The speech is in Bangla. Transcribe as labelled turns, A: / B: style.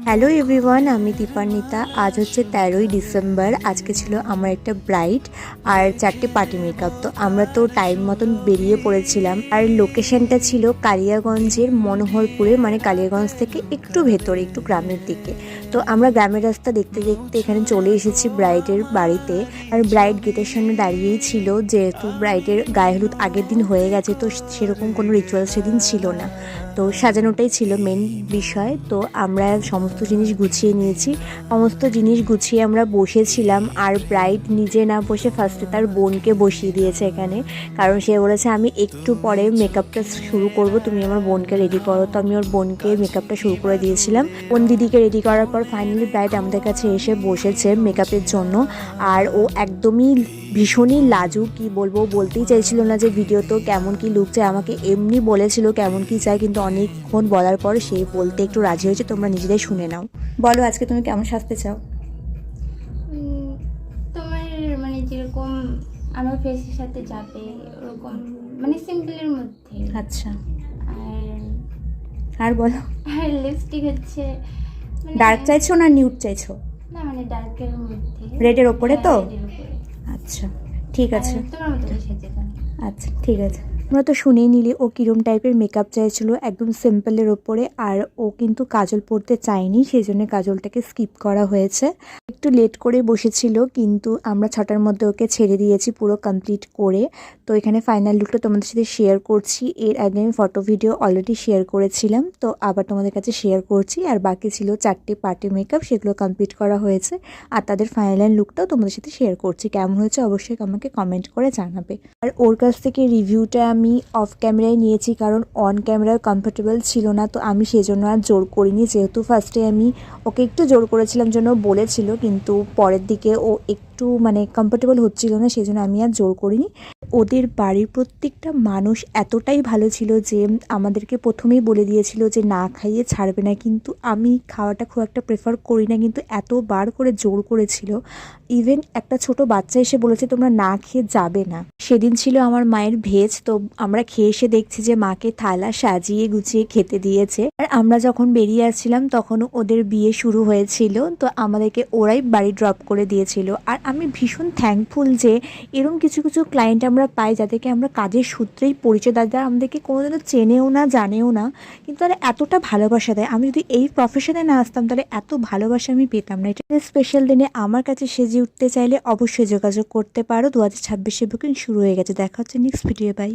A: হ্যালো এভরিওয়ান, আমি দীপান্বিতা। আজ হচ্ছে 13ই ডিসেম্বর। আজকে ছিল আমার একটা ব্রাইড আর 4টে পার্টি মেকআপ। তো আমরা তো টাইম মতন বেরিয়ে পড়েছিলাম। আর লোকেশনটা ছিল কালিয়াগঞ্জের মনোহরপুরে, মানে কালিয়াগঞ্জ থেকে একটু ভেতরে, একটু গ্রামের দিকে। তো আমরা গ্রামের রাস্তা দেখতে দেখতে এখানে চলে এসেছি ব্রাইডের বাড়িতে। আর ব্রাইড গেটের সামনে দাঁড়িয়েই ছিল, যেহেতু ব্রাইডের গায়ে হলুদ আগের দিন হয়ে গেছে, তো সেরকম কোনো রিচুয়াল সেদিন ছিল না। তো সাজানোটাই ছিল মেন বিষয়। তো আমরা সমস্ত জিনিস গুছিয়ে নিয়েছি। সমস্ত জিনিস গুছিয়ে আমরা বসেছিলাম। আর ব্রাইড নিজে না বসে ফার্স্টে তার বোনকে বসিয়ে দিয়েছে এখানে, কারণ সে বলেছে আমি একটু পরে মেকআপটা শুরু করব, তুমি আমার বোনকে রেডি করো। তো আমি ওর বোনকে মেকআপটা শুরু করে দিয়েছিলাম। বোন দিদিকে রেডি করার পর ফাইনালি ব্রাইড আমাদের কাছে এসে বসেছে মেকআপের জন্য। আর ও একদমই ভীষণই লাজুক, কি বলবো, বলতেই চাইছিল না যে ভিডিওতেও কেমন কি লুক চাই। আমাকে এমনি বলেছিল কেমন কি চাই, কিন্তু অনেকক্ষণ বলার পর সে বলতে একটু রাজি হয়েছে। তোমরা নিজেরাই শুনে নাও। বলো আজকে তুমি কেমন সাজতে চাও?
B: তোমার মানে যেরকম আমার ফেসের সাথে যাবে ওরকম, মানে সিম্পলের মধ্যে।
A: আচ্ছা,
B: আর
A: আর বলো।
B: আর লিপস্টিক হচ্ছে
A: ডার্ক চাইছো না নিউড চাইছো?
B: না, মানে ডার্কের মধ্যে,
A: রেডের ওপরে তো?
B: রেডের উপরে।
A: আচ্ছা, ঠিক আছে।
B: তোমার মতো করে সেজে দাও।
A: আচ্ছা, ঠিক আছে। আমরা তো শুনেই নিলি ও কীরম টাইপের মেকআপ চাইছিল, একদম সিম্পলের ওপরে। আর ও কিন্তু কাজল পরতে চায়নি, সেই জন্য কাজলটাকে স্কিপ করা হয়েছে। একটু লেট করে বসেছিল, কিন্তু আমরা 6টার মধ্যে ওকে ছেড়ে দিয়েছি পুরো কমপ্লিট করে। তো এখানে ফাইনাল লুকটা তোমাদের সাথে শেয়ার করছি। এর আগে আমি ফটো ভিডিও অলরেডি শেয়ার করেছিলাম, তো আবার তোমাদের কাছে শেয়ার করছি। আর বাকি ছিল 4টে পার্টি মেকআপ, সেগুলো কমপ্লিট করা হয়েছে। আর তাদের ফাইনাল লুকটাও তোমাদের সাথে শেয়ার করছি। কেমন হয়েছে অবশ্যই আমাকে কমেন্ট করে জানাবে। আর ওর কাছ থেকে রিভিউটা আমি অফ ক্যামেরায় নিয়েছি, কারণ অন ক্যামেরায় কমফোর্টেবল ছিল না। তো আমি সেজন্য আর জোর করিনি, যেহেতু ফার্স্টে আমি ওকে একটু জোর করেছিলাম জন্য বলেছিল, কিন্তু পরের দিকে ও একটু মানে কমফোর্টেবল হচ্ছিল না, সেজন্য আমি আর জোর করিনি। ওদের বাড়ির প্রত্যেকটা মানুষ এতটাই ভালো ছিল যে আমাদেরকে প্রথমেই বলে দিয়েছিল যে না খাইয়ে ছাড়বে না, কিন্তু আমি খাওয়াটা খুব একটা প্রেফার করি না, কিন্তু এতবার করে জোর করেছিল। ইভেন একটা ছোট বাচ্চা এসে বলেছে তোমরা না খেয়ে যাবে না। সেদিন ছিল আমার মায়ের ভেজ। তো আমরা খেয়ে এসে দেখছি যে মাকে থালা সাজিয়ে গুছিয়ে খেতে দিয়েছে। আর আমরা যখন বেরিয়ে আসছিলাম তখন ওদের বিয়ে শুরু হয়েছিল, তো আমাদেরকে ওরাই বাড়ি ড্রপ করে দিয়েছিল। আর আমি ভীষণ থ্যাঙ্কফুল যে এরকম কিছু কিছু ক্লায়েন্ট আমরা পাই যাদেরকে আমরা কাজের সূত্রেই পরিচয়, যারা আমাদেরকে কোনোদিনও চেনেও না জানেও না, কিন্তু তারা এতটা ভালোবাসা দেয়। আমি যদি এই প্রফেশনে না আসতাম তাহলে এত ভালোবাসা আমি পেতাম না। এটা স্পেশাল দিনে আমার কাছে সেজে উঠতে চাইলে অবশ্যই যোগাযোগ করতে পারো। 2026 বুকিং শুরু হয়ে গেছে। দেখা হচ্ছে নেক্সট ভিডিও। বাই।